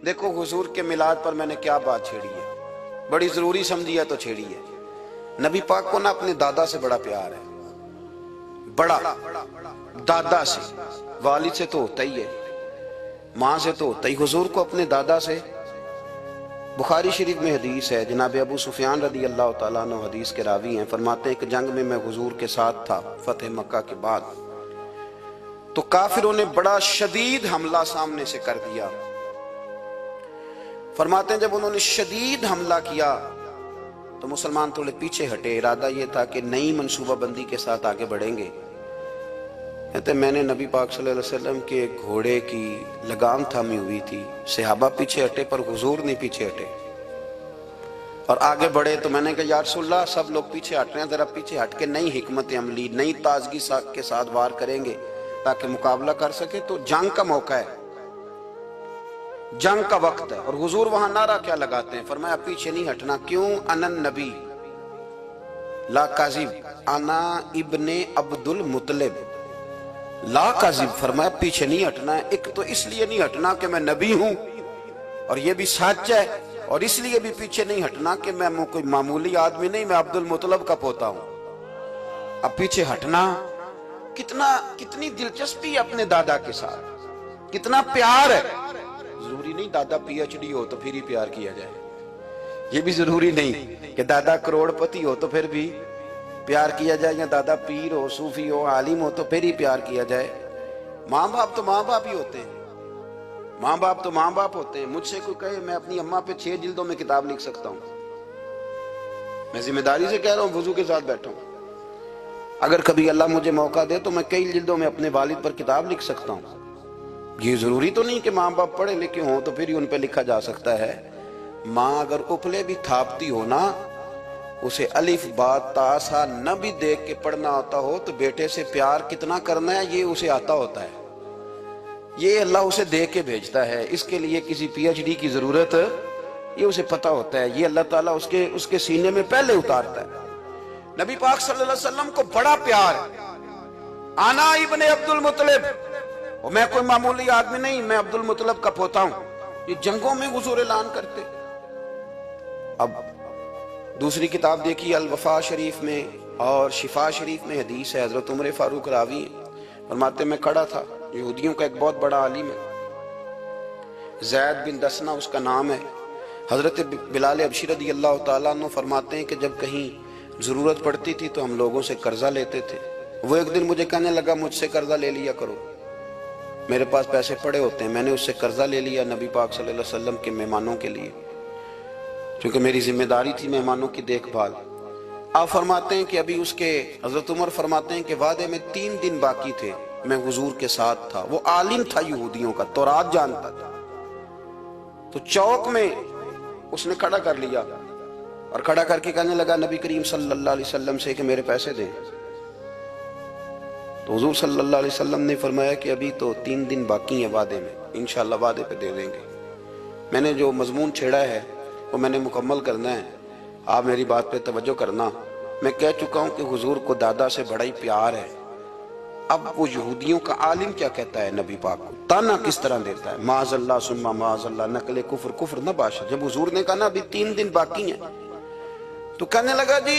دیکھو حضور کے میلاد پر میں نے کیا بات چھیڑی ہے، بڑی ضروری سمجھی ہے تو چھیڑی ہے۔ نبی پاک کو نا اپنے دادا سے بڑا پیار ہے، بڑا، دادا سے، والد سے تو ہوتا ہی ہے، ماں سے تو ہوتا ہی، حضور کو اپنے دادا سے۔ بخاری شریف میں حدیث ہے، جناب ابو سفیان رضی اللہ تعالیٰ عنہ حدیث کے راوی ہیں، فرماتے ہیں کہ جنگ میں حضور کے ساتھ تھا فتح مکہ کے بعد، تو کافروں نے بڑا شدید حملہ سامنے سے کر دیا۔ فرماتے ہیں جب انہوں نے شدید حملہ کیا تو مسلمان تھوڑے پیچھے ہٹے، ارادہ یہ تھا کہ نئی منصوبہ بندی کے ساتھ آگے بڑھیں گے۔ کہتے میں نے نبی پاک صلی اللہ علیہ وسلم کے گھوڑے کی لگام تھامی ہوئی تھی، صحابہ پیچھے ہٹے پر حضور نہیں پیچھے ہٹے اور آگے بڑھے، تو میں نے کہا یا رسول اللہ سب لوگ پیچھے ہٹ رہے ہیں، ذرا پیچھے ہٹ کے نئی حکمت عملی، نئی تازگی کے ساتھ وار کریں گے تاکہ مقابلہ کر سکے، تو جنگ کا موقع ہے، جنگ کا وقت ہے۔ اور حضور وہاں نعرہ کیا لگاتے ہیں؟ فرمایا پیچھے نہیں ہٹنا، کیوں؟ انا النبی لا کاذب انا ابن عبد المطلب لا کاذب، فرمایا پیچھے نہیں ہٹنا ہے، ایک تو اس لیے نہیں ہٹنا کہ میں نبی ہوں اور یہ بھی سچ ہے، اور اس لیے بھی پیچھے نہیں ہٹنا کہ میں کوئی معمولی آدمی نہیں، میں عبد المطلب کا پوتا ہوں۔ اب پیچھے ہٹنا، کتنی دلچسپی اپنے دادا کے ساتھ، کتنا پیار ہے۔ ضروری نہیں دادا پی ایچ ڈی ہو تو پھر ہی پیار کیا جائے، یہ بھی ضروری نہیں کہ دادا کروڑ پتی ہو تو پھر بھی پیار کیا جائے، یا دادا پیر ہو، صوفی ہو، عالم ہو تو پھر ہی پیار کیا جائے۔ ماں باپ تو ماں باپ ہی ہوتے ہیں، ماں باپ تو ماں باپ ہوتے ہیں۔ مجھ سے کوئی کہے میں اپنی اماں پہ 6 جلدوں میں کتاب لکھ سکتا ہوں، میں ذمہ داری سے کہہ رہا ہوں، وضو کے ساتھ بیٹھا ہوں، اگر کبھی اللہ مجھے موقع دے تو میں کئی جلدوں میں اپنے والد پر کتاب لکھ سکتا ہوں۔ یہ ضروری تو نہیں کہ ماں باپ پڑھے لکھے ہوں تو پھر ہی ان پہ لکھا جا سکتا ہے۔ ماں اگر اپلے بھی تھاپتی ہو نا، اسے الف با تا سا نہ بھی دیکھ کے پڑھنا آتا ہو تو بیٹے سے پیار کتنا کرنا ہے یہ اسے آتا ہوتا ہے، یہ اللہ اسے دیکھ کے بھیجتا ہے، اس کے لیے کسی پی ایچ ڈی کی ضرورت یہ اسے پتہ ہوتا ہے، یہ اللہ تعالیٰ اس کے سینے میں پہلے اتارتا ہے۔ نبی پاک صلی اللہ علیہ وسلم کو بڑا پیار ہے، آنا ابن عبد المطلب، اور میں کوئی معمولی آدمی نہیں، میں عبد المطلب کا پوتا ہوں۔ یہ جنگوں میں حضور اعلان کرتے۔ اب دوسری کتاب دیکھی الوفا شریف میں اور شفا شریف میں حدیث ہے، حضرت عمر فاروق راوی ہیں، فرماتے میں کھڑا تھا، یہودیوں کا ایک بہت بڑا عالم ہے، زید بن دسنا اس کا نام ہے، حضرت بلال حبشی رضی اللہ تعالیٰ عنہ فرماتے ہیں کہ جب کہیں ضرورت پڑتی تھی تو ہم لوگوں سے قرضہ لیتے تھے، وہ ایک دن مجھے کہنے لگا مجھ سے قرضہ لے لیا کرو، میرے پاس پیسے پڑے ہوتے ہیں، میں نے اس سے قرضہ لے لیا نبی پاک صلی اللہ علیہ وسلم کے مہمانوں کے لیے، کیونکہ میری ذمہ داری تھی مہمانوں کی دیکھ بھال۔ آپ فرماتے ہیں کہ ابھی اس کے حضرت عمر فرماتے ہیں کہ وعدے میں 3 دن باقی تھے، میں حضور کے ساتھ تھا، وہ عالم تھا یہودیوں کا، تورات جانتا تھا، تو چوک میں اس نے کھڑا کر لیا اور کھڑا کر کے کہنے لگا نبی کریم صلی اللہ علیہ وسلم سے کہ میرے پیسے دیں، تو حضور صلی اللہ علیہ وسلم نے فرمایا کہ ابھی تو 3 دن باقی ہیں وعدے میں، انشاءاللہ وعدے پہ دے دیں گے۔ میں نے جو مضمون چھیڑا ہے وہ میں نے مکمل کرنا ہے، آپ میری بات پہ توجہ کرنا۔ میں کہہ چکا ہوں کہ حضور کو دادا سے بڑا ہی پیار ہے۔ اب وہ یہودیوں کا عالم کیا کہتا ہے نبی پاک کو، تانا کس طرح دیتا ہے، معاذ اللہ ثم معاذ اللہ، نقل کفر نہ باشا۔ جب حضور نے کہا نا ابھی 3 دن باقی ہیں تو کہنے لگا جی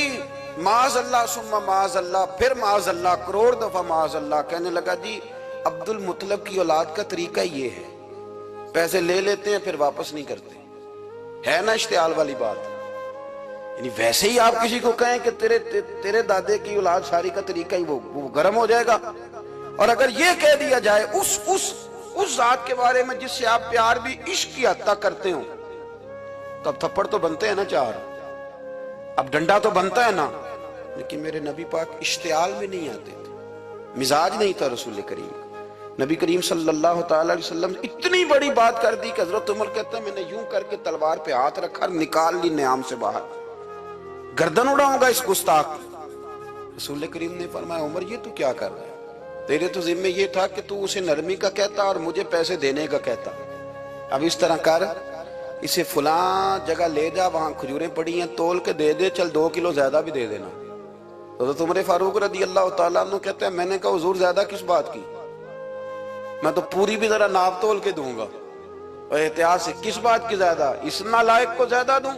معاذ اللہ ثم معاذ اللہ، پھر معاذ اللہ، کروڑ دفعہ معاذ اللہ، کہنے لگا جی عبد المطلب کی اولاد کا طریقہ یہ ہے، پیسے لے لیتے ہیں پھر واپس نہیں کرتے، ہے نا اشتعال والی بات۔ یعنی ویسے ہی آپ کسی کو کہیں کہ تیرے دادے کی اولاد ساری کا طریقہ ہی وہ گرم ہو جائے گا، اور اگر یہ کہہ دیا جائے اس ذات کے بارے میں جس سے آپ پیار بھی عشق کی حد تک کرتے ہوں، تو اب تھپڑ تو بنتے ہیں نا 4، اب ڈنڈا تو بنتا ہے نا۔ لیکن میرے نبی پاک اشتعال میں نہیں آتے تھے، مزاج نہیں تھا رسول کریم۔ نبی کریم صلی اللہ تعالی علیہ وسلم اتنی بڑی بات کر دی کہ حضرت عمر کہتا ہے میں نے یوں کر کے تلوار پہ ہاتھ رکھا، نکال لی نیام سے باہر، گردن اڑاؤں گا اس گستاخ۔ رسول کریم نے فرمایا عمر یہ تو کیا کر رہا ہے، تیرے تو ذمہ یہ تھا کہ تو اسے نرمی کا کہتا اور مجھے پیسے دینے کا کہتا، اب اس طرح کر، اسے فلاں جگہ لے جا، وہاں کھجوریں پڑی ہیں تول کے دے دے، چل 2 کلو زیادہ بھی دے دینا۔ حضرت عمر فاروق رضی اللہ تعالیٰ عنہ کہتے ہیں میں نے کہا حضور زیادہ کس بات کی، میں تو پوری بھی ذرا ناپ تول کے دوں گا۔ اور احتیاط سے کس بات کی زیادہ؟ اس نالائق کو زیادہ دوں؟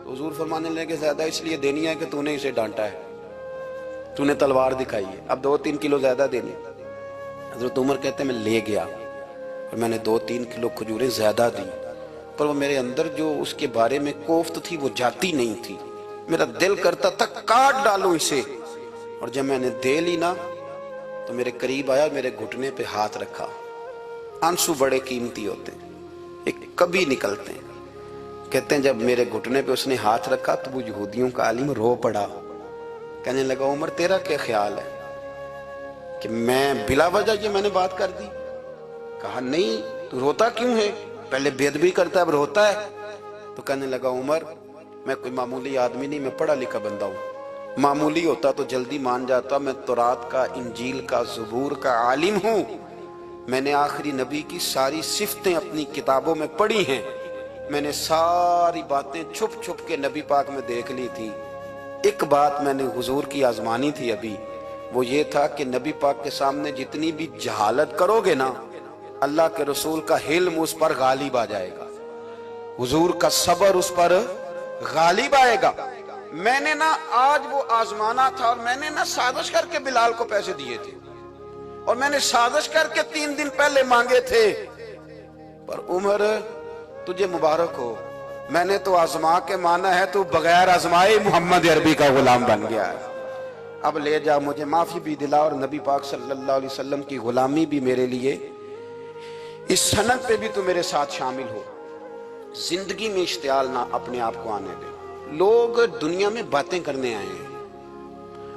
تو حضور فرمانے لگے زیادہ اس لیے دینی ہے کہ تو نے اسے ڈانٹا ہے، تو نے تلوار دکھائی ہے، اب 2-3 کلو زیادہ دینی۔ حضرت عمر کہتے ہیں میں لے گیا اور میں نے 2-3 کلو کھجوریں زیادہ دی، پر وہ میرے اندر جو اس کے بارے میں کوفت تھی وہ جاتی نہیں تھی، میرا دل کرتا تھا کاٹ ڈالوں اسے، اور جب میں نے دے لی نا تو میرے قریب آیا، میرے گھٹنے پہ ہاتھ رکھا۔ آنسو بڑے قیمتی ہوتے ہیں، ایک کبھی نکلتے ہیں۔ کہتے ہیں جب میرے گھٹنے پہ اس نے ہاتھ رکھا تو وہ یہودیوں کا عالم رو پڑا، کہنے لگا عمر تیرا کیا خیال ہے کہ میں بلا وجہ یہ میں نے بات کر دی؟ کہا نہیں، تو روتا کیوں ہے؟ پہلے بے ادبی کرتا ہے اب روتا ہے۔ تو کہنے لگا عمر میں کوئی معمولی آدمی نہیں، میں پڑھا لکھا بندہ ہوں، معمولی ہوتا تو جلدی مان جاتا، میں تورات کا، انجیل کا، زبور کا عالم ہوں، میں نے آخری نبی کی ساری صفتیں اپنی کتابوں میں پڑھی ہیں، میں نے ساری باتیں چھپ چھپ کے نبی پاک میں دیکھ لی تھی۔ ایک بات میں نے حضور کی آزمانی تھی ابھی، وہ یہ تھا کہ نبی پاک کے سامنے جتنی بھی جہالت کرو گے نا، اللہ کے رسول کا حلم اس پر غالب آ جائے گا، حضور کا صبر اس پر غالب آئے گا۔ میں نے نا آج وہ آزمانا تھا، اور میں نے نا سازش کر کے بلال کو پیسے دیے تھے، اور میں نے سازش کر کے 3 دن پہلے مانگے تھے، پر عمر تجھے مبارک ہو، میں نے تو آزما کے مانا ہے، تو بغیر آزمائے محمد عربی کا غلام بن گیا ہے، اب لے جا، مجھے معافی بھی دلا، اور نبی پاک صلی اللہ علیہ وسلم کی غلامی بھی میرے لیے، اس سند پہ بھی تو میرے ساتھ شامل ہو۔ زندگی میں اشتعال نہ اپنے آپ کو آنے دے۔ لوگ دنیا میں باتیں کرنے آئے ہیں،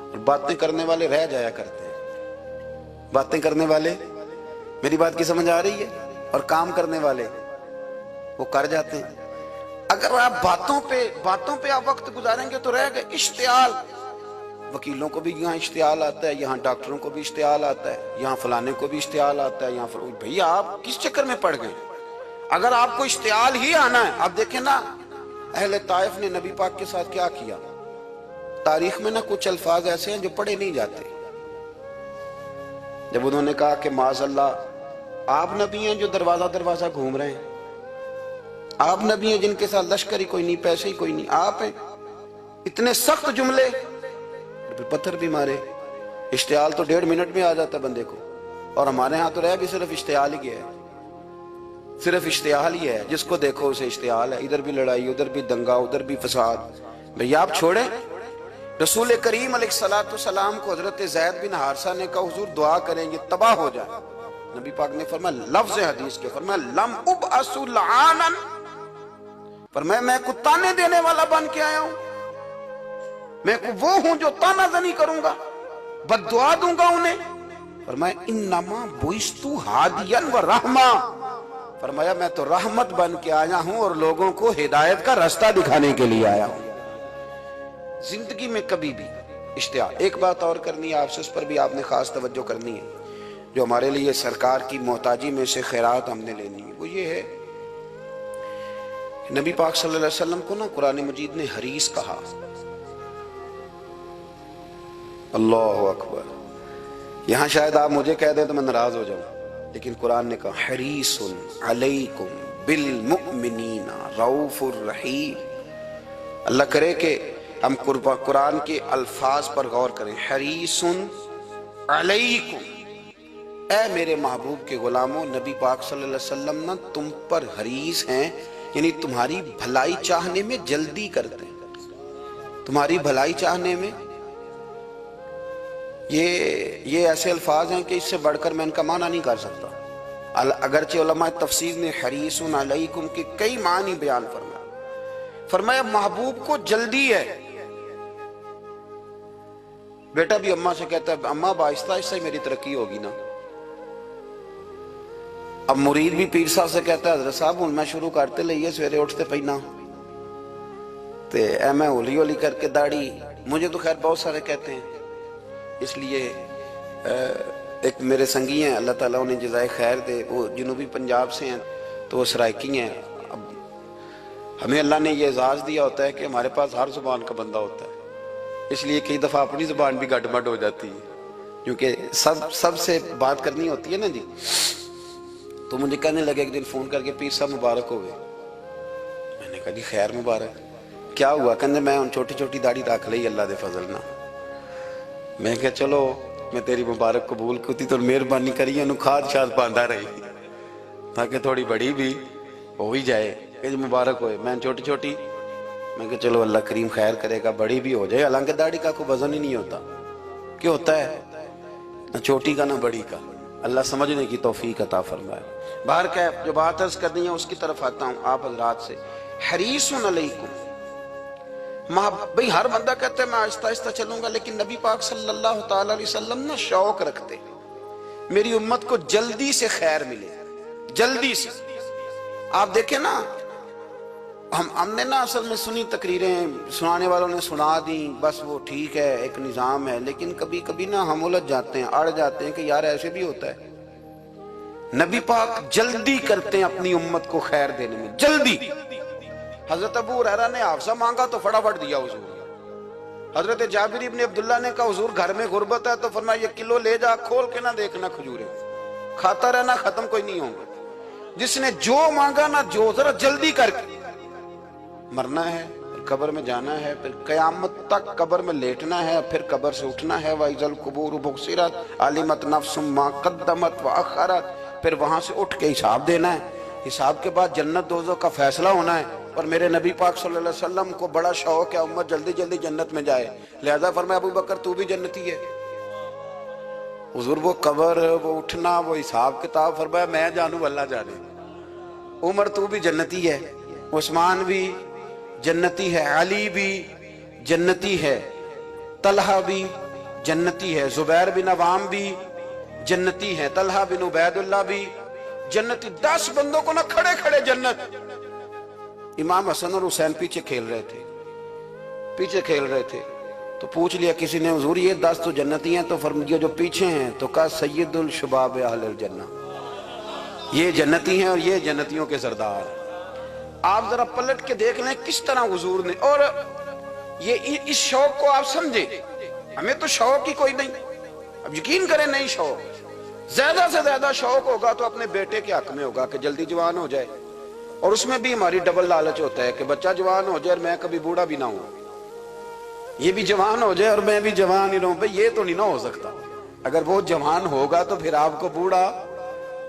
اور باتیں کرنے والے رہ جایا کرتے ہیں، باتیں کرنے والے، میری بات کی سمجھ آ رہی ہے، اور کام کرنے والے وہ کر جاتے ہیں۔ اگر آپ باتوں پہ آپ وقت گزاریں گے تو رہ گئے۔ اشتعال، وکیلوں کو بھی یہاں اشتعال آتا ہے، یہاں ڈاکٹروں کو بھی اشتعال آتا ہے، یہاں فلانے کو بھی اشتعال آتا ہے، یہاں بھئی آپ کس چکر میں پڑ گئے؟ اگر آپ کو اشتعال ہی آنا ہے، آپ دیکھیں نا اہل طائف نے نبی پاک کے ساتھ کیا کیا۔ تاریخ میں نا کچھ الفاظ ایسے ہیں جو پڑھے نہیں جاتے۔ جب انہوں نے کہا کہ معاذ اللہ آپ نبی ہیں جو دروازہ دروازہ گھوم رہے ہیں، آپ نبی ہیں جن کے ساتھ لشکر ہی کوئی نہیں، پیسے ہی کوئی نہیں، آپ ہیں، اتنے سخت جملے، پھر پتھر بھی مارے۔ اشتعال تو 1.5 منٹ میں آ جاتا ہے بندے کو، اور ہمارے ہاں تو رہ بھی صرف اشتعال ہی گیا ہے، صرف اشتعال ہی ہے، جس کو دیکھو اسے اشتعال ہے، ادھر بھی لڑائی، ادھر بھی دنگا، ادھر بھی فساد۔ بھئی آپ چھوڑیں۔ رسول کریم علیہ السلام کو حضرت زید بن حارثہ نے کہا حضور دعا کریں یہ تباہ ہو جائے، نبی پاک نے فرمایا لفظ حدیث کے، فرمایا لم ابعث لعانا، فرمایا میں کو تانے دینے والا بن کے آیا ہوں، میں کو وہ ہوں جو تانا زنی کروں گا، بد دعا دوں گا انہیں۔ فرمایا انما بعثت ہادیا و رحمہ، فرمایا میں تو رحمت بن کے آیا ہوں اور لوگوں کو ہدایت کا راستہ دکھانے کے لیے آیا ہوں۔ زندگی میں کبھی بھی اشتعال۔ ایک بات اور کرنی ہے آپ سے، اس پر بھی آپ نے خاص توجہ کرنی ہے، جو ہمارے لیے سرکار کی محتاجی میں سے خیرات ہم نے لینی ہے، وہ یہ ہے نبی پاک صلی اللہ علیہ وسلم کو نا قرآن مجید نے حریص کہا۔ اللہ اکبر، یہاں شاید آپ مجھے کہہ دیں تو میں ناراض ہو جاؤں، لیکن قرآن نے کہا حریص علیکم بالمؤمنین رؤوف الرحیم۔ اللہ کرے کہ ہم قرآن کے الفاظ پر غور کریں۔ حریص علیکم، اے میرے محبوب کے غلاموں، نبی پاک صلی اللہ علیہ وسلم نا تم پر حریص ہیں، یعنی تمہاری بھلائی چاہنے میں جلدی کرتے ہیں، تمہاری بھلائی چاہنے میں۔ یہ ایسے الفاظ ہیں کہ اس سے بڑھ کر میں ان کا معنی نہیں کر سکتا، اگرچہ علماء تفسیر نے حریص علیکم کے کئی معنی بیان فرمایا محبوب کو جلدی ہے۔ بیٹا بھی اماں سے کہتا ہے اماں آہستہ آہستہ ہی میری ترقی ہوگی نا۔ اب مرید بھی پیر صاحب سے کہتا ہے حضرت صاحب ہوں میں شروع کرتے لئیے سویرے اٹھتے پہنا تے اے میں ہولی ہولی کر کے داڑھی، مجھے تو خیر بہت سارے کہتے ہیں، اس لیے ایک میرے سنگی ہیں اللہ تعالیٰ انہیں جزائے خیر دے، وہ جنوبی پنجاب سے ہیں تو وہ سرائکی ہیں۔ اب ہمیں اللہ نے یہ اعزاز دیا ہوتا ہے کہ ہمارے پاس ہر زبان کا بندہ ہوتا ہے، اس لیے کئی دفعہ اپنی زبان بھی گڈ مڈ ہو جاتی ہے، کیونکہ سب سے بات کرنی ہوتی ہے نا جی۔ تو مجھے کہنے لگے ایک دن فون کر کے پیر صاحب مبارک ہو گئے. میں نے کہا جی خیر مبارک. کیا ہوا؟ کہنے میں ان چھوٹی چھوٹی داڑھی رکھ لئی اللہ دے فضل نہ. میں کہا چلو میں تیری مبارک قبول کیتی تو مہربانی کری انہوں کھاد شاد پاندا رہی تاکہ تھوڑی بڑی بھی ہو ہی جائے کہ جی مبارک ہوئے. میں چھوٹی چھوٹی میں کہ چلو اللہ کریم خیر کرے گا بڑی بھی ہو جائے. حالانکہ داڑھی کا کوئی وزن ہی نہیں ہوتا. کیوں ہوتا ہے؟ نہ چھوٹی کا نہ بڑی کا. اللہ سمجھنے کی توفیق عطا فرمائے. باہر کہ جو بات عرض کرنی ہے اس کی طرف آتا ہوں آپ حضرات سے. حریص علیکم، بھئی ہر بندہ کہتا ہے میں آہستہ آہستہ چلوں گا، لیکن نبی پاک صلی اللہ تعالی علیہ وسلم نے شوق رکھتے میری امت کو جلدی سے خیر ملے، جلدی سے. آپ دیکھیں نا ہم نے نا اصل میں سنی تقریریں، سنانے والوں نے سنا دیں، بس وہ ٹھیک ہے ایک نظام ہے، لیکن کبھی کبھی نا ہم الجھ جاتے ہیں، اڑ جاتے ہیں کہ یار ایسے بھی ہوتا ہے. نبی پاک جلدی کرتے ہیں اپنی امت کو خیر دینے میں، جلدی. حضرت ابو ہریرہ نے حافظہ مانگا تو فٹافٹ دیا حضور. حضرت جابر ابن عبداللہ نے کہا حضور گھر میں غربت ہے تو فرمایا یہ کلو لے جا، کھول کے نہ دیکھنا کھجوریں، کھاتا رہنا ختم کوئی نہیں ہوگا. جس نے جو مانگا نا جو ذرا جلدی کر کے. مرنا ہے، قبر میں جانا ہے، پھر قیامت تک قبر میں لیٹنا ہے، پھر قبر سے اٹھنا ہے. وَإِذَا الْقُبُورُ بُعْثِرَتْ عَلِمَتْ نَفْسٌ مَا قَدَّمَتْ وَأَخَّرَتْ. پھر وہاں سے اٹھ کے حساب دینا ہے. حساب کے بعد جنت دوزخ کا فیصلہ ہونا ہے. اور میرے نبی پاک صلی اللہ علیہ وسلم کو بڑا شوق ہے امت جلدی جلدی جنت میں جائے، لہذا فرمایا ابو بکر تو بھی جنتی ہے. حضور وہ قبر، وہ اٹھنا، وہ حساب کتاب، فرمایا میں جانوں اللہ جانے. عمر تو بھی جنتی ہے، عثمان بھی جنتی ہے، علی بھی جنتی ہے، طلحہ بھی جنتی ہے، زبیر بن عوام بھی جنتی ہے، طلحہ بن عبید اللہ بھی جنتی. 10 بندوں کو نہ کھڑے کھڑے جنت. امام حسن اور حسین پیچھے کھیل رہے تھے تو پوچھ لیا کسی نے حضور یہ 10 تو جنتی ہیں، تو فرمایا جو پیچھے ہیں تو کہا سید الشباب اہل الجنہ، یہ جنتی ہیں اور یہ جنتیوں کے سردار. آپ ذرا پلٹ کے دیکھ لیں کس طرح حضور نے، اور یہ اس شوق کو آپ سمجھیں. ہمیں تو شوق ہی کوئی نہیں. اب یقین کریں نہیں شوق، زیادہ سے زیادہ شوق ہوگا تو اپنے بیٹے کے حق میں ہوگا کہ جلدی جوان ہو جائے. اور اس میں بھی ہماری ڈبل لالچ ہوتا ہے کہ بچہ جوان ہو جائے اور میں کبھی بوڑھا بھی نہ ہوں، یہ بھی جوان ہو جائے اور میں بھی جوان ہی رہوں. بھئی یہ تو نہیں نہ ہو سکتا. اگر وہ جوان ہوگا تو پھر آپ کو بوڑھا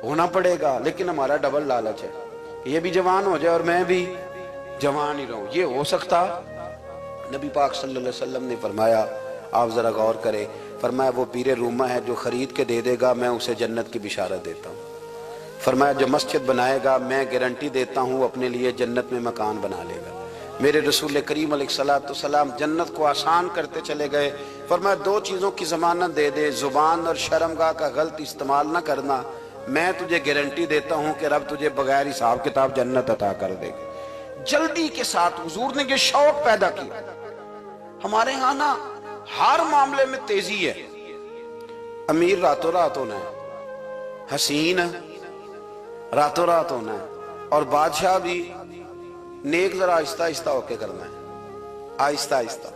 ہونا پڑے گا. لیکن ہمارا ڈبل لالچ ہے کہ یہ بھی جوان ہو جائے اور میں بھی جوان ہی رہوں. یہ ہو سکتا؟ نبی پاک صلی اللہ علیہ وسلم نے فرمایا، آپ ذرا غور کریں، فرمایا وہ پیر رومہ ہے جو خرید کے دے دے گا میں اسے جنت کی بشارت دیتا ہوں. فرمایا جو مسجد بنائے گا میں گارنٹی دیتا ہوں اپنے لیے جنت میں مکان بنا لے گا. میرے رسول کریم علیہ السلام جنت کو آسان کرتے چلے گئے. فرمایا 2 چیزوں کی ضمانت دے دے، زبان اور شرمگاہ کا غلط استعمال نہ کرنا، میں تجھے گارنٹی دیتا ہوں کہ رب تجھے بغیر حساب کتاب جنت عطا کر دے گا. جلدی کے ساتھ حضور نے یہ شوق پیدا کیا. ہمارے ہاں نا ہر معاملے میں تیزی ہے. امیر راتوں رات ہونا ہے، حسین راتوں رات ہونا ہے، اور بادشاہ بھی نیک ذرا آہستہ آہستہ ہو کے کرنا ہے، آہستہ آہستہ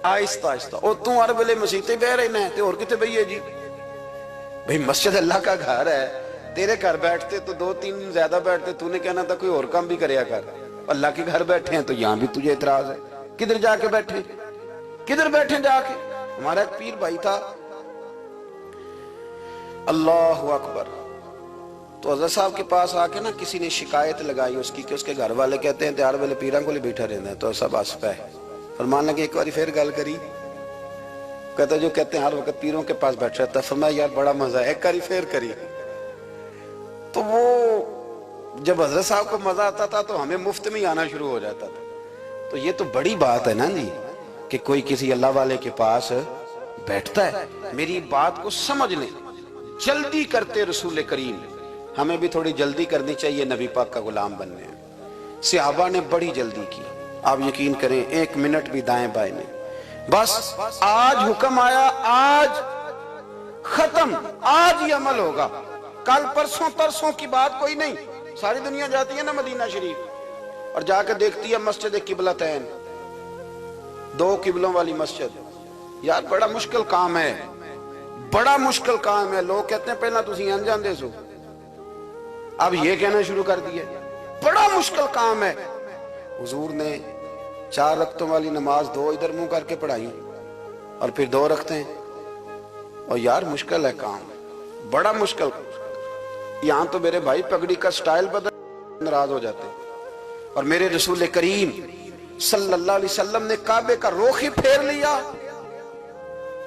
آہستہ آہستہ. اور تو ہر ویلے مسیطے بہ رہے ہیں اور کتے بھئی ہے جی. بھئی مسجد اللہ کا گھر ہے، تیرے گھر بیٹھتے تو 2-3 دن زیادہ بیٹھتے، تو نے کہنا تھا کوئی اور کام بھی کریا کر. اللہ کے گھر بیٹھے ہیں تو یہاں بھی تجھے اعتراض ہے. کدھر جا کے بیٹھے، کدھر بیٹھے جا کے. ہمارا ایک پیر بھائی تھا، اللہ اکبر، تو حضرت صاحب کے پاس آ کے نا کسی نے شکایت لگائی اس کی کہ اس کے گھر والے کہتے ہیں تیار والے پیران کو لے بیٹھا رہنا ہے. تو سب ہنس پہ فرمان لگے ایک باری پھر گل کری. کہتا جو کہتے ہیں ہر وقت پیروں کے پاس بیٹھ رہتا ہے. فرمایا یار بڑا مزہ ہے، ایک باری پھر کری. تو وہ جب حضرت صاحب کو مزہ آتا تھا تو ہمیں مفت میں آنا شروع ہو جاتا تھا. تو یہ تو بڑی بات ہے نا جی کہ کوئی کسی اللہ والے کے پاس بیٹھتا ہے. میری بات کو سمجھ لیں، جلدی کرتے رسول کریم. ہمیں بھی تھوڑی جلدی کرنی چاہیے نبی پاک کا غلام بننے. صحابہ نے بڑی جلدی کی. آپ یقین کریں 1 منٹ بھی دائیں بائیں نہیں. بس آج حکم آیا، آج ختم، آج ہی عمل ہوگا. کل پرسوں ترسوں کی بات کوئی نہیں. ساری دنیا جاتی ہے نا مدینہ شریف اور جا کے دیکھتی ہے مسجد قبلتین، 2 قبلوں والی مسجد. یار بڑا مشکل کام ہے، بڑا مشکل کام ہے. لوگ کہتے ہیں پہلا تسی انجان دے سو، اب یہ کہنا شروع کر دیا بڑا مشکل کام ہے. حضور نے 4 رکعتوں والی نماز 2 ادھر منہ کر کے پڑھائی اور پھر 2 رکھتے ہیں. اور یار مشکل ہے کام, بڑا مشکل. یہاں تو میرے بھائی پگڑی کا سٹائل بدل ناراض ہو جاتے ہیں. اور میرے رسول کریم صلی اللہ علیہ وسلم نے کعبے کا رخ ہی پھیر لیا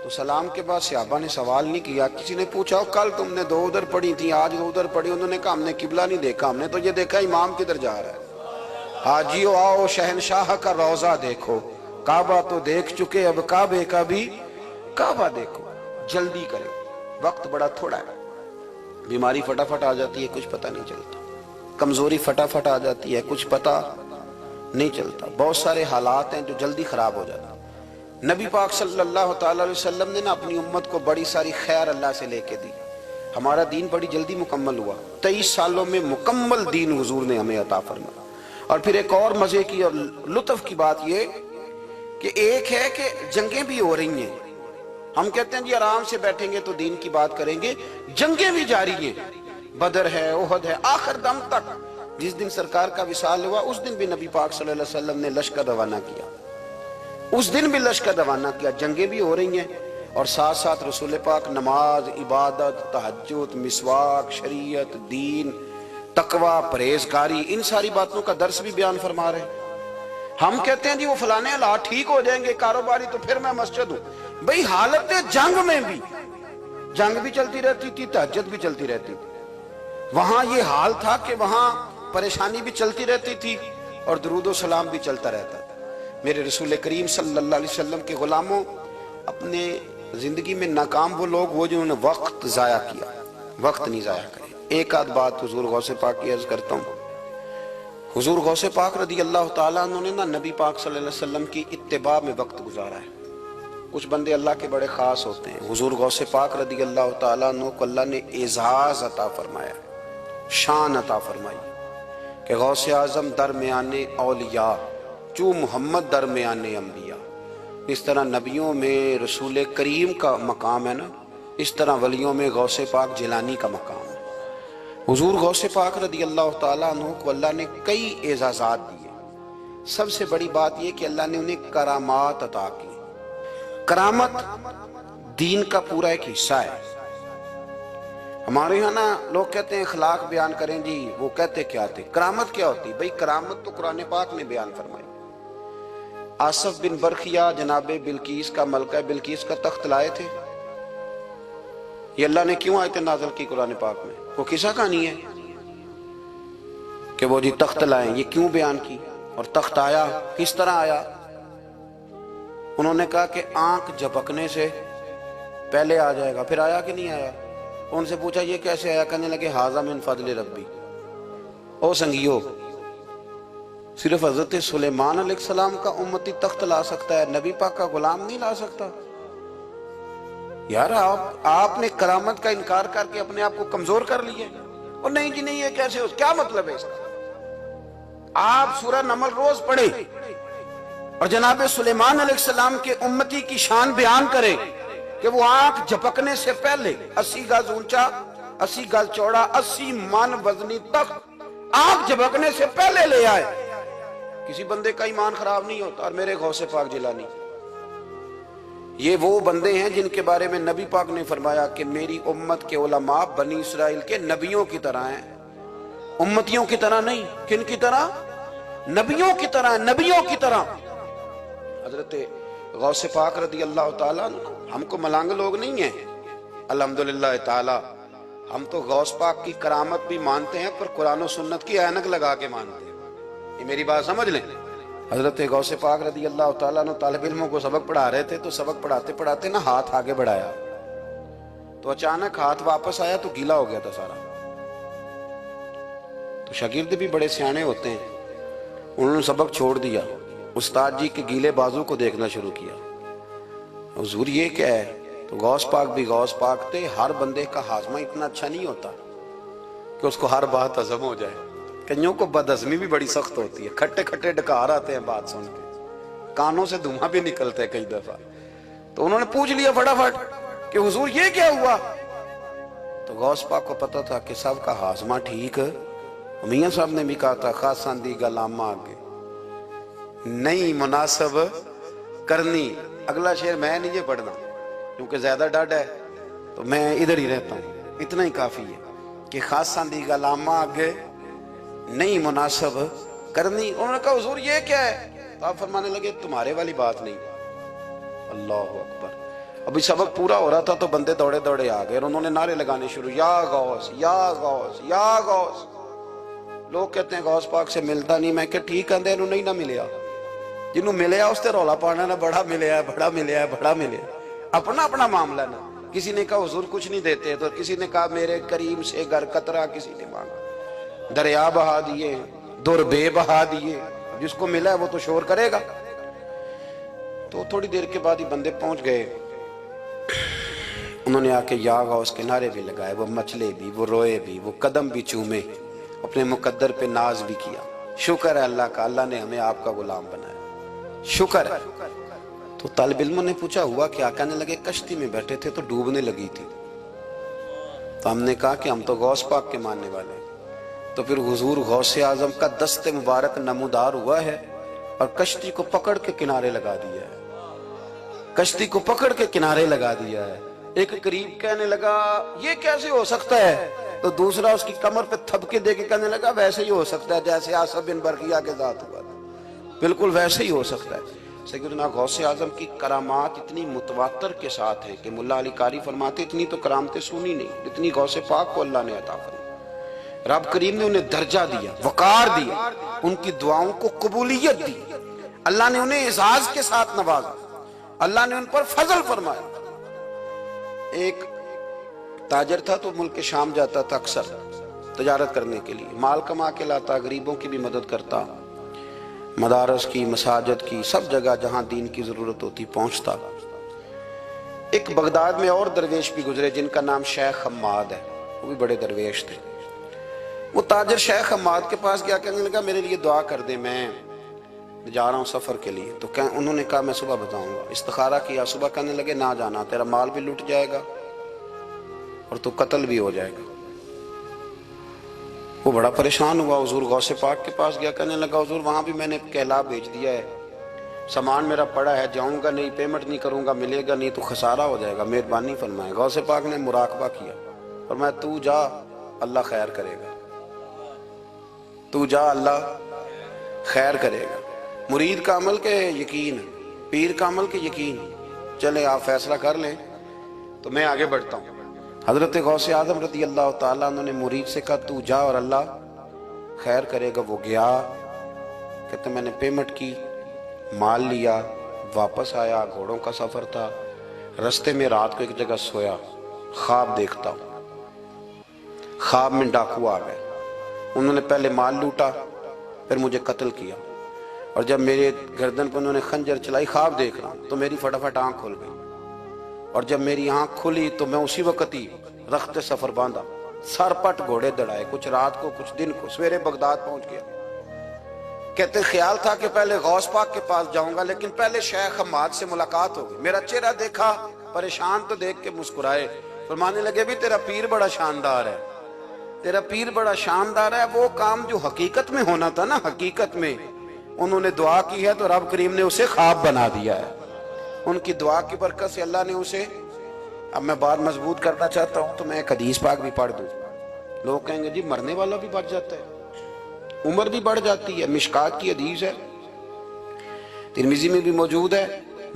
تو سلام کے بعد صحابہ نے سوال نہیں کیا. کسی نے پوچھا کل تم نے 2 ادھر پڑھی تھی, آج 2 ادھر پڑھی. انہوں نے کہا ہم نے قبلہ نہیں دیکھا, ہم نے تو یہ دیکھا امام کدھر جا رہا ہے. حاجیو آؤ شہنشاہ کا روضہ دیکھو, کعبہ تو دیکھ چکے اب کعبے کا بھی کعبہ دیکھو. جلدی کرے, وقت بڑا تھوڑا ہے. بیماری فٹافٹ آ جاتی ہے, کچھ پتہ نہیں چلتا. کمزوری فٹافٹ آ جاتی ہے, کچھ پتہ نہیں چلتا. بہت سارے حالات ہیں جو جلدی خراب ہو جاتے ہیں. نبی پاک صلی اللہ تعالی علیہ وسلم نے اپنی امت کو بڑی ساری خیر اللہ سے لے کے دی. ہمارا دین بڑی جلدی مکمل ہوا. 23 سالوں میں مکمل دین حضور نے ہمیں عطا فرمایا. اور پھر ایک اور مزے کی اور لطف کی بات یہ کہ ایک ہے کہ جنگیں بھی ہو رہی ہیں. ہم کہتے ہیں جی آرام سے بیٹھیں گے تو دین کی بات کریں گے, جنگیں بھی جاری ہیں. بدر ہے, احد ہے, آخر دم تک. جس دن سرکار کا وصال ہوا اس دن بھی نبی پاک صلی اللہ علیہ وسلم نے لشکر روانہ کیا, اس دن بھی لشکر روانہ کیا. جنگیں بھی ہو رہی ہیں اور ساتھ ساتھ رسول پاک نماز, عبادت, تہجد, مسواک, شریعت, دین, تقوی, پرہیزگاری, ان ساری باتوں کا درس بھی بیان فرما رہے ہیں. ہم کہتے ہیں جی وہ فلانے حالات ٹھیک ہو جائیں گے کاروباری تو پھر میں مسجد ہوں. بھئی حالت جنگ میں بھی جنگ بھی چلتی رہتی تھی, تہجد بھی چلتی رہتی تھی. وہاں یہ حال تھا کہ وہاں پریشانی بھی چلتی رہتی تھی اور درود و سلام بھی چلتا رہتا تھا. میرے رسول کریم صلی اللہ علیہ وسلم کے غلاموں, اپنے زندگی میں ناکام وہ لوگ وہ جنہوں نے وقت ضائع کیا. وقت نہیں ضائع کرے. ایک آدھ بات حضور غوث پاک کی عرض کرتا ہوں. حضور غوث پاک رضی اللہ تعالیٰ عنہ نے نبی پاک صلی اللہ علیہ وسلم کی اتباع میں وقت گزارا ہے. کچھ بندے اللہ کے بڑے خاص ہوتے ہیں. حضور غوث پاک رضی اللہ تعالیٰ عنہ کو اللہ نے اعزاز عطا فرمایا, شان عطا فرمائی کہ غوث اعظم درمیان اولیاء چو محمد درمیان انبیاء. اس طرح نبیوں میں رسول کریم کا مقام ہے نا, اس طرح ولیوں میں غوث پاک جیلانی کا مقام ہے. حضور غوث پاک رضی اللہ تعالیٰ عنہ کو اللہ نے کئی اعزازات دیے. سب سے بڑی بات یہ کہ اللہ نے انہیں کرامات عطا کی. کرامت دین کا پورا ایک حصہ ہے. ہمارے یہاں نا لوگ کہتے ہیں اخلاق بیان کریں, جی وہ کہتے کیا تھے, کرامت کیا ہوتی؟ بھئی کرامت تو قرآن پاک نے بیان فرمائی. آصف بن برخیا جناب بلقیس کا, ملکہ بلقیس کا تخت لائے تھے. یہ اللہ نے کیوں آیت نازل کی قرآن پاک میں؟ وہ قصہ کہانی ہے کہ وہ جی تخت لائیں, یہ کیوں بیان کی؟ اور تخت آیا کس طرح آیا؟ انہوں نے کہا کہ آنکھ جھپکنے سے پہلے آ جائے گا. پھر آیا کہ نہیں آیا؟ ان سے پوچھا یہ کیسے آیا؟ کہنے لگے ھذا من فضل ربی. او سنگیو, صرف حضرت سلیمان علیہ السلام کا امتی تخت لا سکتا ہے, نبی پاک کا غلام نہیں لا سکتا. یار آپ نے کرامت کا انکار کر کے اپنے آپ کو کمزور کر لیے. اور نہیں جی نہیں, یہ کیسے ہو, کیا مطلب ہے اس کا؟ آپ سورہ نمل روز پڑھیں اور جناب سلیمان علیہ السلام کے امتی کی شان بیان کریں کہ وہ آنکھ جھپکنے سے پہلے 80 گز اونچا, 80 گز چوڑا, 80 من وزنی تخت آنکھ جھپکنے سے پہلے لے آئے. کسی بندے کا ایمان خراب نہیں ہوتا. اور میرے غوث پاک جیلانی, یہ وہ بندے ہیں جن کے بارے میں نبی پاک نے فرمایا کہ میری امت کے علماء بنی اسرائیل کے نبیوں کی طرح ہیں, امتیوں کی طرح نہیں. کن کی طرح؟ نبیوں کی طرح, نبیوں کی طرح. حضرت غوث پاک رضی اللہ تعالیٰ, ہم کو ملانگ لوگ نہیں ہیں الحمدللہ تعالیٰ. ہم تو غوث پاک کی کرامت بھی مانتے ہیں پر قرآن و سنت کی اینک لگا کے مانتے ہیں. یہ میری بات سمجھ لیں. حضرت غوث پاک رضی اللہ تعالیٰ نے طالب علموں کو سبق پڑھا رہے تھے, تو سبق پڑھاتے پڑھاتے نا ہاتھ آگے بڑھایا تو اچانک ہاتھ واپس آیا تو گیلا ہو گیا تھا سارا. تو شاگرد بھی بڑے سیانے ہوتے ہیں, انہوں نے سبق چھوڑ دیا, استاد جی کے گیلے بازو کو دیکھنا شروع کیا. حضور یہ کیا ہے؟ تو غوث پاک بھی غوث پاک تھے. ہر بندے کا ہاضمہ اتنا اچھا نہیں ہوتا کہ اس کو ہر بات ہضم ہو جائے. کئیوں کو بد ہضمی بھی بڑی سخت ہوتی ہے, کھٹے کھٹے ڈکار آتے ہیں بات سن کے, کانوں سے دھواں بھی نکلتے ہیں کئی دفعہ. تو انہوں نے پوچھ لیا فٹافٹ کہ حضور یہ کیا ہوا؟ تو غوث پاک کو پتا تھا کہ سب کا ہاضمہ ٹھیک میاں صاحب نے بھی کہا تھا خاصاں دی گل عامہ آگے نہیں مناسب کرنی. اگلا شعر میں نہیں یہ پڑھنا کیونکہ زیادہ ڈاڈ ہے تو میں ادھر ہی رہتا ہوں. اتنا ہی کافی ہے کہ خاصاں دی گل عامہ آگے نہیں مناسب کرنی. انہوں نے کہا حضور یہ کیا ہے؟ تو آپ فرمانے لگے تمہارے والی بات نہیں. اللہ اکبر. ابھی سبق پورا ہو رہا تھا تو بندے دوڑے دوڑے آ گئے اور انہوں نے نعرے لگانے شروع, یا غوث یا غوث یا غوث. لوگ کہتے ہیں غوث پاک سے ملتا نہیں. میں کہ ٹھیک ہے انہوں نہیں نہ ملیا, جنہوں ملیا اس تے رولا پانا نہ بڑا ملیا ہے بڑا ملیا ہے بڑا ملیا. اپنا اپنا معاملہ نا. کسی نے کہا حضور کچھ نہیں دیتے تو کسی نے کہا میرے کریم سے گر قطرہ کسی نے مانگا. دریا بہا دیے در بے بہا دیے. جس کو ملا ہے وہ تو شور کرے گا. تو تھوڑی دیر کے بعد ہی بندے پہنچ گئے. انہوں نے آ کے یا غوث کے نعرے بھی لگائے. وہ مچلے بھی, وہ روئے بھی, وہ قدم بھی چومے, اپنے مقدر پہ ناز بھی کیا. شکر ہے اللہ کا, اللہ نے ہمیں آپ کا غلام بنایا, شکر ہے. تو طالب علموں نے پوچھا ہوا کیا؟ کہنے لگے کشتی میں بیٹھے تھے تو ڈوبنے لگی تھی. تو ہم نے کہا کہ ہم تو غوث پاک کے ماننے والے ہیں. تو پھر حضور غوث اعظم کا دست مبارک نمودار ہوا ہے اور کشتی کو پکڑ کے کنارے لگا دیا ہے. کشتی کو پکڑ کے کنارے لگا دیا ہے. ایک قریب کہنے لگا یہ کیسے ہو سکتا ہے؟ تو دوسرا اس کی کمر پہ تھپکے دے کے کہنے لگا ویسے ہی ہو سکتا ہے جیسے آصف بن برقیہ کے ذات ہوا تھا, بالکل ویسے ہی ہو سکتا ہے. سیدنا غوث اعظم کی کرامات اتنی متواتر کے ساتھ ہیں کہ ملا علی قاری فرماتے اتنی تو کرامتیں سنی نہیں جتنی غوث پاک کو اللہ نے عطا فرمائی. رب کریم نے انہیں درجہ دیا, وقار دیا, ان کی دعاؤں کو قبولیت دی. اللہ نے انہیں اعزاز کے ساتھ نوازا, اللہ نے ان پر فضل فرمایا. ایک تاجر تھا تو ملک شام جاتا تھا اکثر تجارت کرنے کے لیے. مال کما کے لاتا, غریبوں کی بھی مدد کرتا, مدارس کی, مساجد کی, سب جگہ جہاں دین کی ضرورت ہوتی پہنچتا. ایک بغداد میں اور درویش بھی گزرے جن کا نام شیخ حماد ہے, وہ بھی بڑے درویش تھے. وہ تاجر شیخ حماد کے پاس گیا, کہنے لگا میرے لیے دعا کر دے, میں جا رہا ہوں سفر کے لیے. تو انہوں نے کہا میں صبح بتاؤں گا. استخارہ کیا, صبح کہنے لگے نہ جانا, تیرا مال بھی لوٹ جائے گا اور تو قتل بھی ہو جائے گا. وہ بڑا پریشان ہوا, حضور غوث پاک کے پاس گیا, کہنے لگا حضور وہاں بھی میں نے کہلا بھیج دیا ہے, سامان میرا پڑا ہے, جاؤں گا نہیں, پیمنٹ نہیں کروں گا, ملے گا نہیں تو خسارہ ہو جائے گا, مہربانی فرمائے. غوث پاک نے مراقبہ کیا, فرمایا تو جا اللہ خیر کرے گا, تو جا اللہ خیر کرے گا. مرید کا عمل کے یقین, پیر کا عمل کے یقین. چلے آپ فیصلہ کر لیں تو میں آگے بڑھتا ہوں. حضرت غوث اعظم رضی اللہ تعالیٰ عنہ نے مرید سے کہا تو جا اور اللہ خیر کرے گا. وہ گیا, کہتے میں نے پیمنٹ کی, مال لیا, واپس آیا. گھوڑوں کا سفر تھا, رستے میں رات کو ایک جگہ سویا, خواب دیکھتا ہوں. خواب میں ڈاکو آ گئے, انہوں نے پہلے مال لوٹا پھر مجھے قتل کیا, اور جب میرے گردن پر انہوں نے خنجر چلائی, خواب دیکھ رہا ہوں تو میری فٹافٹ آنکھ کھل گئی, اور جب میری آنکھ کھلی تو میں اسی وقت ہی رخت سفر باندھا, سر پٹ گھوڑے دڑائے, کچھ رات کو کچھ دن کو, سویرے بغداد پہنچ گیا. کہتے خیال تھا کہ پہلے غوث پاک کے پاس جاؤں گا لیکن پہلے شیخ حماد سے ملاقات ہوگی. میرا چہرہ دیکھا, پریشان تو دیکھ کے مسکرائے, فرمانے لگے بھی تیرا پیر بڑا شاندار ہے, تیرا پیر بڑا شاندار ہے. وہ کام جو حقیقت میں ہونا تھا نا, حقیقت میں انہوں نے دعا کی ہے تو رب کریم نے اسے خواب بنا دیا ہے. ان کی دعا کی برکت سے اللہ نے اسے, اب میں بات مضبوط کرنا چاہتا ہوں تو میں ایک حدیث پاک بھی پڑھ دوں. لوگ کہیں گے جی مرنے والا بھی بچ جاتا ہے, عمر بھی بڑھ جاتی ہے. مشکات کی حدیث ہے, ترمذی میں بھی موجود ہے.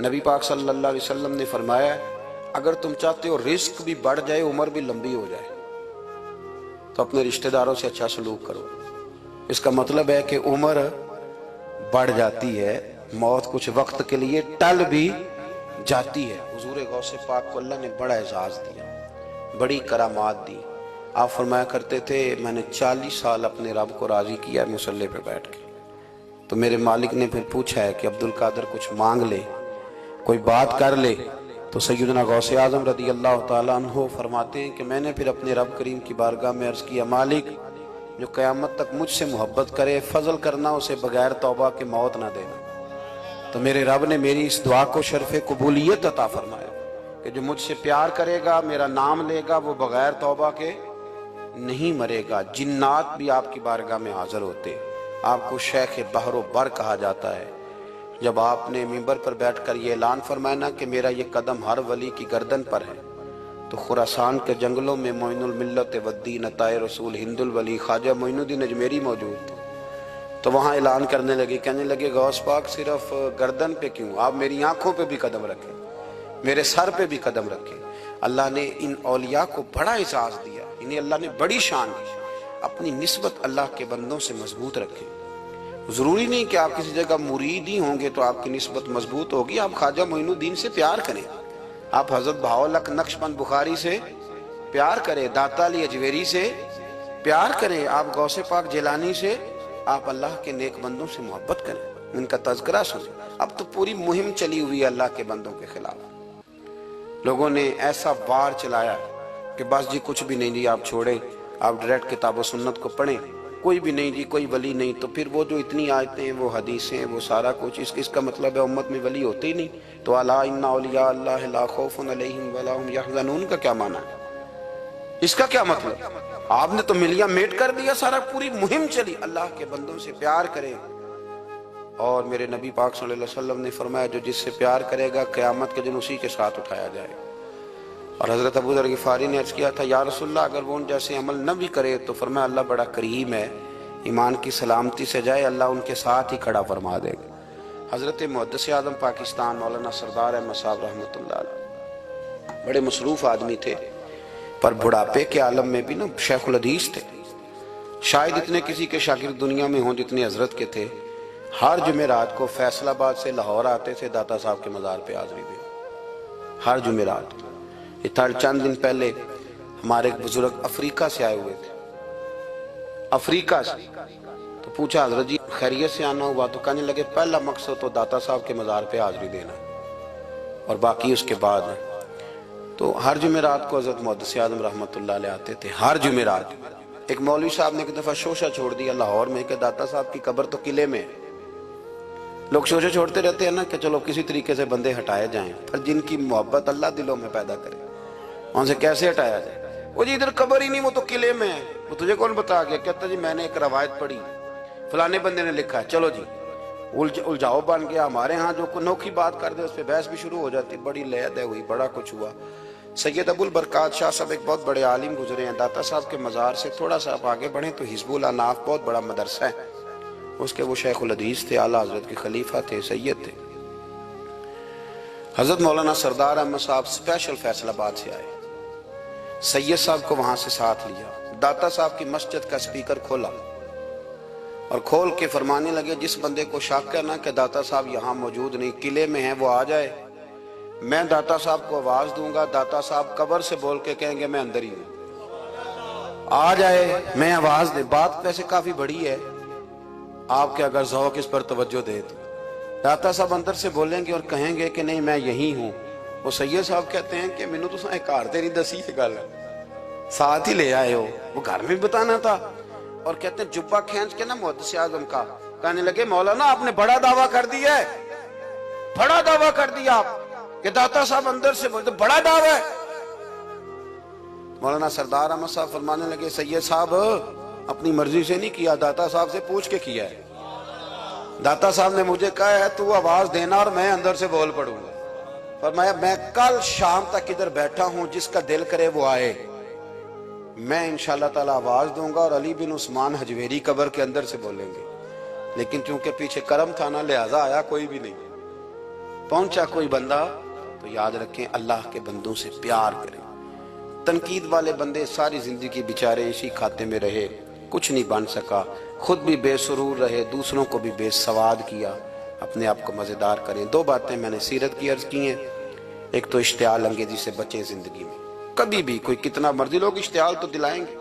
نبی پاک صلی اللہ علیہ وسلم نے فرمایا اگر تم چاہتے ہو رزق بھی بڑھ جائے, عمر بھی لمبی ہو جائے, تو اپنے رشتہ داروں سے اچھا سلوک کرو. اس کا مطلب ہے کہ عمر بڑھ جاتی ہے, موت کچھ وقت کے لیے ٹل بھی جاتی ہے. حضور غوث پاک کو اللہ نے بڑا اعزاز دیا, بڑی کرامات دی. آپ فرمایا کرتے تھے میں نے 40 سال اپنے رب کو راضی کیا مصلی پہ بیٹھ کے. تو میرے مالک نے پھر پوچھا ہے کہ عبد القادر کچھ مانگ لے, کوئی بات کر لے. تو سیدنا غوث اعظم رضی اللہ تعالیٰ عنہ فرماتے ہیں کہ میں نے پھر اپنے رب کریم کی بارگاہ میں عرض کیا مالک جو قیامت تک مجھ سے محبت کرے, فضل کرنا اسے بغیر توبہ کے موت نہ دینا. تو میرے رب نے میری اس دعا کو شرف قبولیت عطا فرمایا کہ جو مجھ سے پیار کرے گا, میرا نام لے گا, وہ بغیر توبہ کے نہیں مرے گا، جنات بھی آپ کی بارگاہ میں حاضر ہوتے، آپ کو شیخ بحر و بر کہا جاتا ہے۔ جب آپ نے منبر پر بیٹھ کر یہ اعلان فرمایا نا کہ میرا یہ قدم ہر ولی کی گردن پر ہے، تو خراسان کے جنگلوں میں معین الملت والدین عطائے رسول ہند الولی خواجہ معین الدین اجمیری موجود تھے، تو وہاں اعلان کرنے لگے، کہنے لگے غوث پاک صرف گردن پہ کیوں، آپ میری آنکھوں پہ بھی قدم رکھیں، میرے سر پہ بھی قدم رکھیں۔ اللہ نے ان اولیاء کو بڑا اعزاز دیا، انہیں اللہ نے بڑی شان دی، اپنی نسبت اللہ کے بندوں سے مضبوط رکھیں۔ ضروری نہیں کہ آپ کسی جگہ مرید ہی ہوں گے تو آپ کی نسبت مضبوط ہوگی، آپ خواجہ معین الدین سے پیار کریں، آپ حضرت بہاؤالحق نقشبند بخاری سے پیار کریں، داتا علی اجویری سے پیار کریں، آپ غوث پاک جیلانی سے، آپ اللہ کے نیک بندوں سے محبت کریں، ان کا تذکرہ سنیں۔ اب تو پوری مہم چلی ہوئی ہے اللہ کے بندوں کے خلاف، لوگوں نے ایسا وار چلایا کہ بس جی کچھ بھی نہیں جی، آپ چھوڑیں، آپ ڈائریکٹ کتاب و سنت کو پڑھیں، کوئی بھی نہیں جی، کوئی ولی نہیں، تو پھر وہ جو اتنی آیتیں ہیں، وہ حدیثیں، وہ سارا کچھ، اس کا مطلب ہے امت میں ولی ہوتے ہی نہیں، تو الا ان اولیاء اللہ لا خوف علیہم ولا هم یحزنون کا کیا معنی ہے؟ اس کا کیا مطلب؟ آپ نے تو ملیاں میٹ کر دیا، سارا پوری مہم چلی، اللہ کے بندوں سے پیار کریں، اور میرے نبی پاک صلی اللہ علیہ وسلم نے فرمایا جو جس سے پیار کرے گا قیامت کے دن اسی کے ساتھ اٹھایا جائے گا۔ اور حضرت ابو ذر غفاری نے عرض کیا تھا یا رسول اللہ اگر وہ ان جیسے عمل نہ بھی کرے تو فرمایا اللہ بڑا کریم ہے، ایمان کی سلامتی سے جائے اللہ ان کے ساتھ ہی کھڑا فرما دے گا۔ حضرت محدث اعظم پاکستان مولانا سردار احمد صاحب رحمۃ اللہ علیہ بڑے مصروف آدمی تھے، پر بڑھاپے کے عالم میں بھی نا شیخ الحدیث تھے، شاید اتنے کسی کے شاگرد دنیا میں ہوں جتنے حضرت کے تھے۔ ہر جمعرات کو فیصل آباد سے لاہور آتے تھے داتا صاحب کے مزار پہ حاضری دے، ہر جمعرات۔ چند دن پہلے ہمارے ایک بزرگ افریقہ سے آئے ہوئے تھے، افریقہ سے، تو پوچھا حضرت جی خیریت سے آنا ہوا؟ تو کہنے لگے پہلا مقصد تو داتا صاحب کے مزار پہ حاضری دینا اور باقی اس کے بعد۔ تو ہر جمعرات کو حضرت محدث اعظم رحمۃ اللہ علیہ آتے تھے، ہر جمعرات۔ ایک مولوی صاحب نے ایک دفعہ شوشہ چھوڑ دیا لاہور میں کہ داتا صاحب کی قبر تو قلعے میں ہے، لوگ شوشے چھوڑتے رہتے ہیں نا کہ چلو کسی طریقے سے بندے ہٹائے جائیں، پر جن کی محبت اللہ دلوں میں پیدا کرے وہاں سے کیسے ہٹایا جائے؟ وہ جی ادھر قبر ہی نہیں، وہ تو قلعے میں ہے۔ وہ تجھے کون بتا گیا؟ کہتا جی میں نے ایک روایت پڑھی، فلانے بندے نے لکھا ہے، چلو جی الجھاؤ بن گیا۔ ہمارے ہاں جو انوکھی بات کر دے اس پہ بحث بھی شروع ہو جاتی، بڑی لہد ہوئی، بڑا کچھ ہوا۔ سید ابو البرکات شاہ صاحب ایک بہت بڑے عالم گزرے ہیں، داتا صاحب کے مزار سے تھوڑا سا آپ آگے بڑھیں تو حزب الاناف بہت بڑا مدرسہ ہے، اس کے وہ شیخ الحدیث تھے، اعلیٰ حضرت کے خلیفہ تھے، سید تھے۔ حضرت مولانا سردار احمد صاحب اسپیشل فیصل آباد سے آئے، سید صاحب کو وہاں سے ساتھ لیا، داتا صاحب کی مسجد کا سپیکر کھولا اور کھول کے فرمانے لگے جس بندے کو شک ہے نا کہ داتا صاحب یہاں موجود نہیں، قلعے میں ہیں، وہ آ جائے، میں داتا صاحب کو آواز دوں گا، داتا صاحب قبر سے بول کے کہیں گے میں اندر ہی ہوں، آ جائے میں آواز دے۔ بات ویسے کافی بڑی ہے، آپ کے اگر ذوق اس پر توجہ دے تو داتا صاحب اندر سے بولیں گے اور کہیں گے کہ نہیں میں یہی ہوں۔ وہ سید صاحب کہتے ہیں کہ مینوں تو ایک گھر تیری دسی ہے گل، ساتھ ہی لے آئے ہو، وہ گھر میں بتانا تھا۔ اور کہتے ہیں جبہ کھینچ کے نا محدث اعظم کا، کہنے لگے مولانا آپ نے بڑا دعویٰ کر دیا ہے، بڑا دعویٰ کر دیا آپ کہ داتا صاحب اندر سے بولتے، بڑا دعویٰ ہے۔ مولانا سردار احمد صاحب فرمانے لگے سید صاحب اپنی مرضی سے نہیں کیا، داتا صاحب سے پوچھ کے کیا ہے، داتا صاحب نے مجھے کہا ہے تو آواز دینا اور میں اندر سے بول پڑوں گا۔ فرمایا میں کل شام تک ادھر بیٹھا ہوں، جس کا دل کرے وہ آئے، میں انشاءاللہ تعالی آواز دوں گا اور علی بن عثمان حجویری قبر کے اندر سے بولیں گے، لیکن چونکہ پیچھے کرم تھا نا لہذا آیا کوئی بھی نہیں، پہنچا کوئی بندہ۔ تو یاد رکھیں اللہ کے بندوں سے پیار کریں۔ تنقید والے بندے ساری زندگی بیچارے اسی کھاتے میں رہے، کچھ نہیں بن سکا، خود بھی بے سرور رہے، دوسروں کو بھی بے سواد کیا، اپنے آپ کو مزیدار کریں۔ دو باتیں میں نے سیرت کی عرض کی ہیں، ایک تو اشتعال انگیزی سے بچیں زندگی میں، کبھی بھی کوئی کتنا مرضی لوگ اشتعال تو دلائیں گے،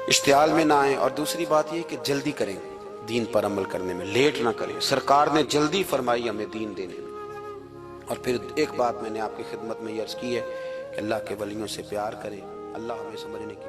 اشتعال میں نہ آئیں، اور دوسری بات یہ کہ جلدی کریں دین پر عمل کرنے میں، لیٹ نہ کریں، سرکار نے جلدی فرمائی ہمیں دین دینے میں۔ اور پھر ایک بات میں نے آپ کی خدمت میں یہ عرض کی ہے کہ اللہ کے ولیوں سے پیار کریں، اللہ ہمیں سمجھنے کی